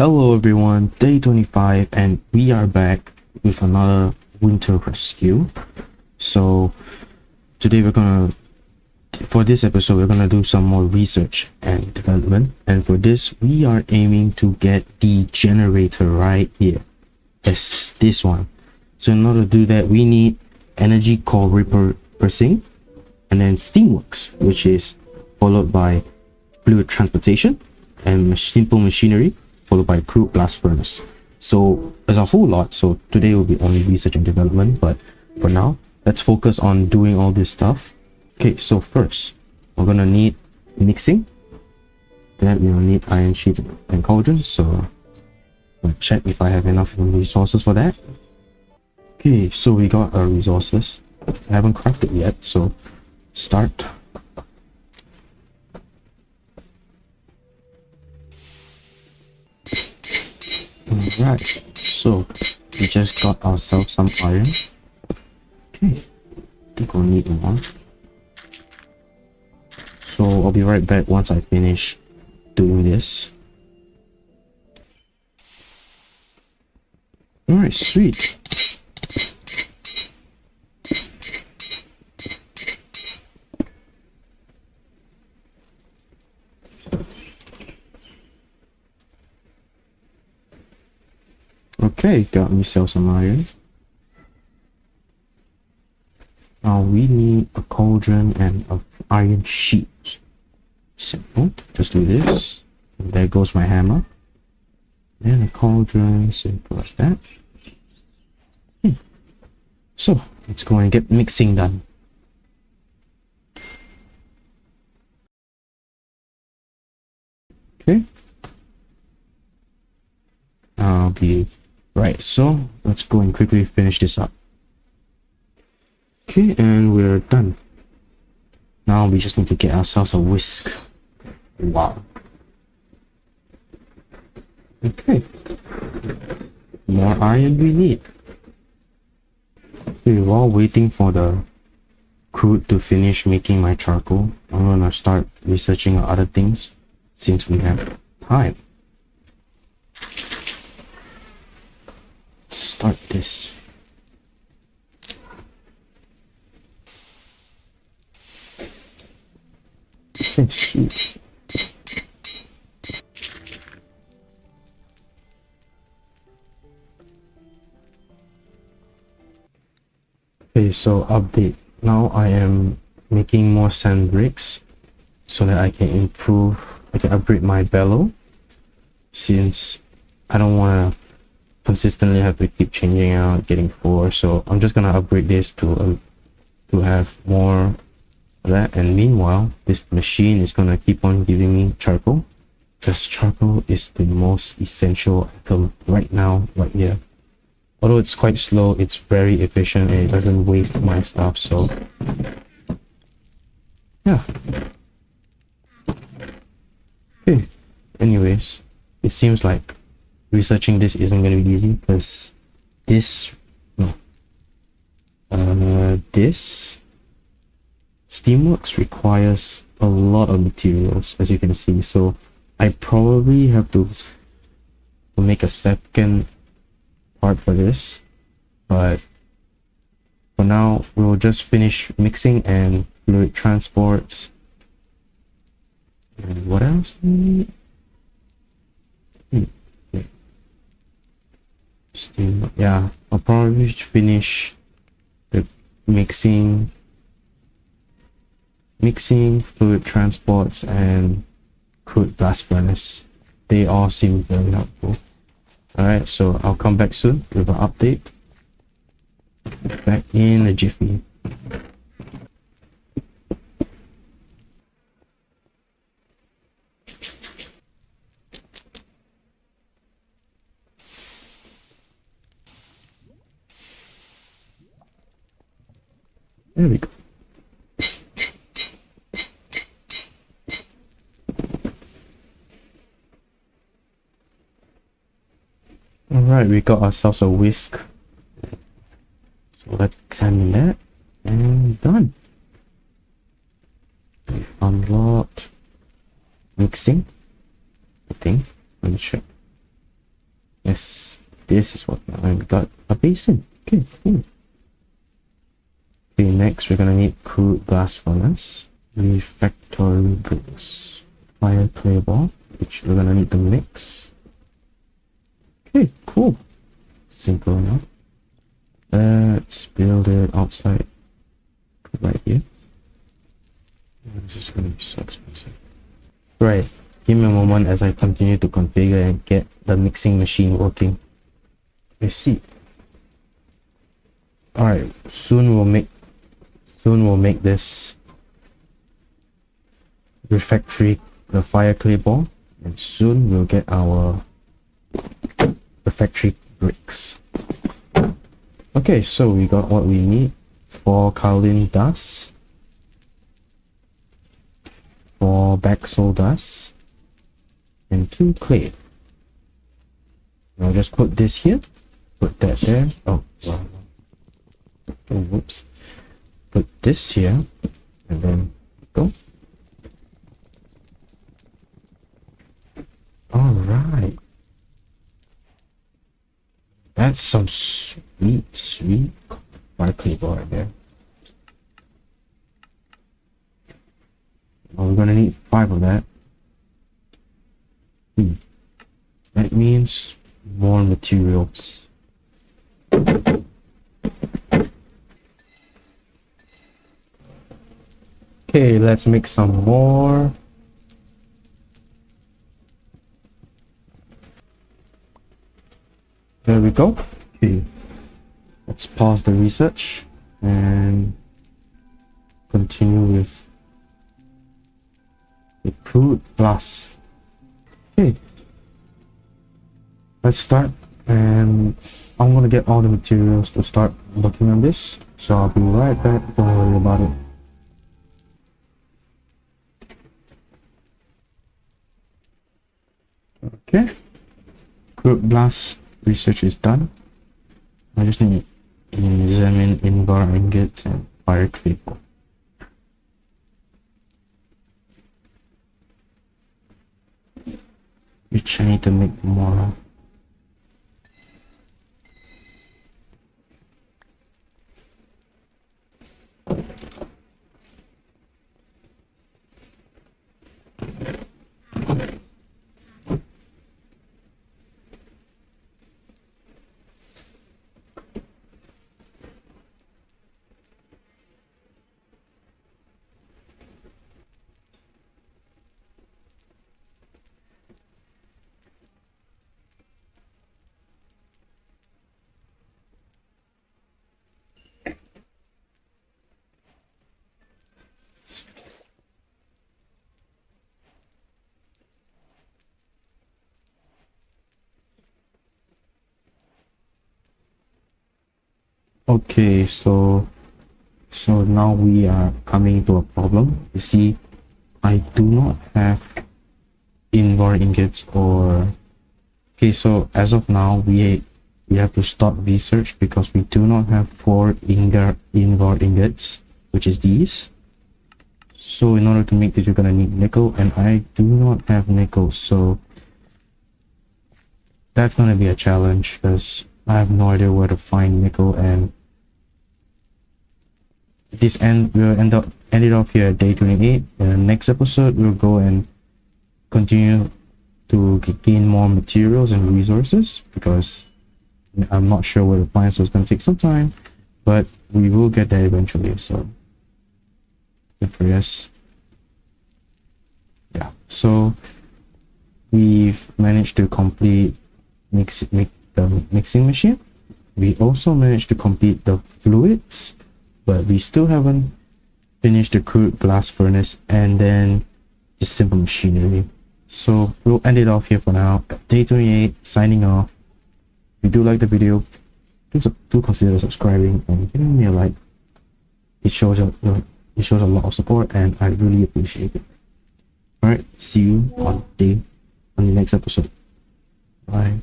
Hello everyone, day 25 and we are back with another winter rescue. So today for this episode we're gonna do some more research and development, and for this we are aiming to get the generator right here. Yes, this one. So in order to do that we need energy core repurposing, and then steamworks, which is followed by fluid transportation and simple machinery, followed by crude blast furnace. So there's a whole lot. So today will be only research and development, but for now let's focus on doing all this stuff. Okay, so first we're gonna need mixing. Then we'll need iron sheets and cauldrons. So I'll check if I have enough resources for that. Okay, so we got our resources. I haven't crafted yet, so start. Alright, so we just got ourselves some iron. Okay, I think we'll need more. So I'll be right back once I finish doing this. Alright, sweet. Okay, got myself some iron. Now we need a cauldron and an iron sheet. Simple, just do this. And there goes my hammer. And a cauldron, simple as that. So let's go and get mixing done. Okay. I'll be right, so let's go and quickly finish this up. Okay, and we're done. Now we just need to get ourselves a whisk. Wow. Okay. More iron we need. Okay, while waiting for the crude to finish making my charcoal, I'm gonna start researching other things since we have time. Start this. Okay, shoot. Okay, so update. Now I am making more sand bricks so that I can upgrade my bellow, since I don't want to consistently have to keep changing out, getting 4. So I'm just gonna upgrade this to have more of that. And meanwhile, this machine is gonna keep on giving me charcoal, because charcoal is the most essential item right now, right here. Although it's quite slow, it's very efficient and it doesn't waste my stuff. So yeah. Okay, anyways, it seems like researching this isn't going to be easy, because this steamworks requires a lot of materials, as you can see. So I probably have to make a second part for this, but for now we'll just finish mixing and fluid transports. And what else do we need? Steam, yeah, I'll probably finish the mixing, fluid transports, and crude blast furnace. They all seem very helpful. Alright, so I'll come back soon with an update. Back in a jiffy. There we go. Alright, we got ourselves a whisk. So let's examine that. And done. Unlocked. Mixing. I think. Let me check. Yes, this is what we got, a basin. Okay, cool. Okay, next we're gonna need crude blast furnace, refractory bricks, fire clay ball, which we're gonna need to mix. Okay, cool. Simple enough. Let's build it outside right here. This is gonna be so expensive. Right, give me a moment as I continue to configure and get the mixing machine working. Let's see. Alright, soon we'll make this refractory, the fire clay ball, and soon we'll get our refractory bricks. Okay, so we got what we need: 4 kaolin dust, 4 Baxol dust, and 2 clay. I'll just put this here, put that there. Oh, wow. Oh, whoops. Put this here, and then go. Alright. That's some sweet fire clay ball right there. Oh, we're gonna need 5 of that. That means more materials. Okay, let's make some more. There we go. Okay, let's pause the research and continue with the crude blast. Okay, let's start, and I'm gonna get all the materials to start working on this, so I'll be right back. Don't worry about it. Okay, crude blast research is done. I just need to examine invar ingots and fire clay ball. Which I need to make more of. Okay, so now we are coming to a problem. You see, I do not have invar ingots or... Okay, so as of now we have to stop research because we do not have 4 invar ingots, which is these. So in order to make this, you're gonna need nickel, and I do not have nickel, so that's gonna be a challenge because I have no idea where to find nickel. And we'll end it off here at day 28. In the next episode, we'll go and continue to gain more materials and resources, because I'm not sure where to find, so it's gonna take some time, but we will get there eventually. So good for us. Yeah, so we've managed to complete the mixing machine. We also managed to complete the fluids, but we still haven't finished the crude blast furnace and then the simple machinery. So we'll end it off here for now. Day 28, signing off. If you do like the video, do consider subscribing and giving me a like. It shows a lot of support, and I really appreciate it. Alright, see you on the next episode. Bye.